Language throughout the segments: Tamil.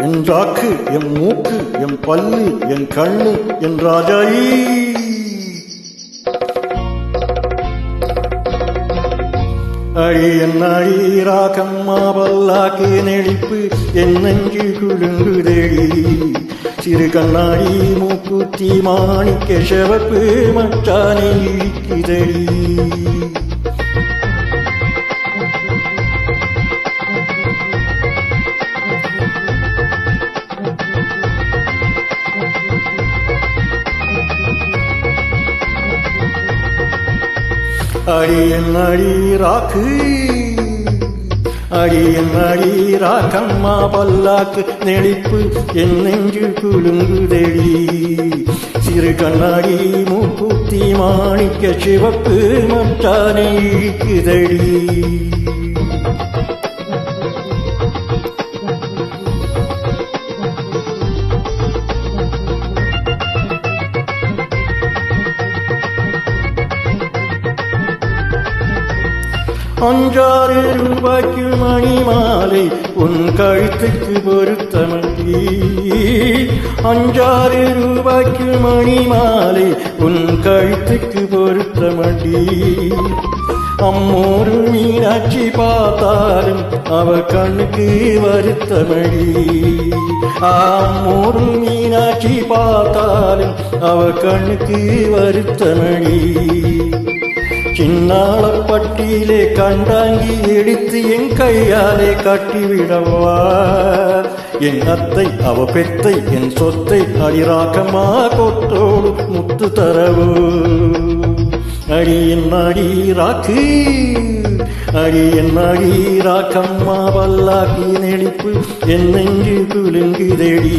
என் ராக்கு, என் மூக்கு, என் பல்லு, என் கண்ணு, என் ராஜாயி. அழி என் அழி ராகம்மா பல்லாக்கு நெளிப்பு என் நெஞ்சு குலுங்குதடி. சிறு கண்ணாடி மூக்குத்தி மாணிக்க செவப்பு மச்சானை இழிக்குதடி. அடியன் அடி ராக்கு, அடியன் அடி ராக்கம்மா பல்லாக்கு நெளிப்பு என் நெஞ்சு குலுங்குதடி. சிறு கண்ணாடி மூக்குத்தி மாணிக்க சிவப்பு மச்சானை இழிக்குதடி. அஞ்சாறு ரூபாய்க்கு மணி மாலை உன் கழுத்துக்கு பொருத்தமடி. அஞ்சாறு ரூபாய்க்கு மணி மாலை உன் கழுத்துக்கு பொருத்தமடி. அம்மோரு மீனாட்சி பார்த்தாலும் அவ கண்ணுக்கு வருத்தமடி. அம்மோரு மீனாட்சி பார்த்தாலும் அவ கண்ணுக்கு வருத்தமடி. சின்னாளப்பட்டியிலே கண்டாங்கி எடுத்து என் கையாலே கட்டிவிடவா. என் அத்தை அவ பெத்தை என் சொத்தை அடிராக்கமா கொத்தோடு முத்து தரவு. அடியன் அடி ராக்கு, அடியன் அடி ராக்கம்மா பல்லாக்கி நெளிப்பு என் நெஞ்சு குலுங்குதடி.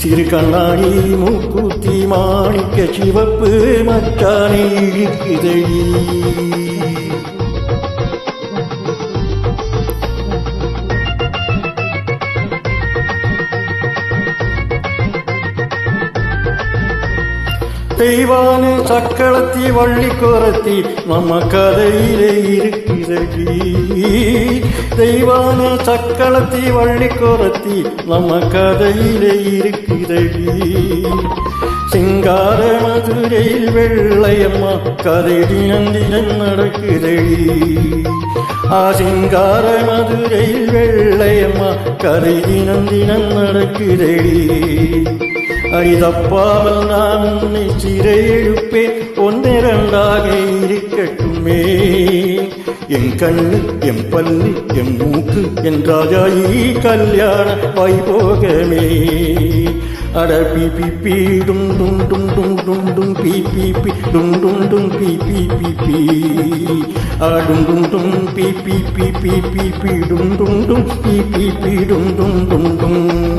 சிறு கண்ணாடி மூக்குத்தி மாணிக்க சிவப்பு மச்சானை இழிக்குதடி. தெய்வான சக்களத்தி வள்ளி குரத்தி நம்ம கதையிலே இருக்குதடி. தெய்வான சக்களத்தி வள்ளி குரத்தி நம்ம கதையிலே இருக்குதடி. சிங்கார மதுரையில் வெள்ளையம்மா கதை தினம் தினம் நடக்குதடி. சிங்கார மதுரையில் வெள்ளையம்மா கதை தினம் தினம் நடக்குதடி. அடிதப்பாமல் நான் உன்னை சிறை எழுப்பேன் ஒன்னிரண்டாக இருக்கட்டுமே. என் கண்ணு, என் பல்லு, என் மூக்கு, என் ராஜாயி கல்யாண வைபோகமே. அட பி பி பி டும் டும் டும் டும் டும் டும் பி பி பி டும் டும் டும் பி பி பி பி. டும் டும் டும் பி பி பி பி பி பி டும் டும் டும் பி பி பி டும் டும் டும் டும்.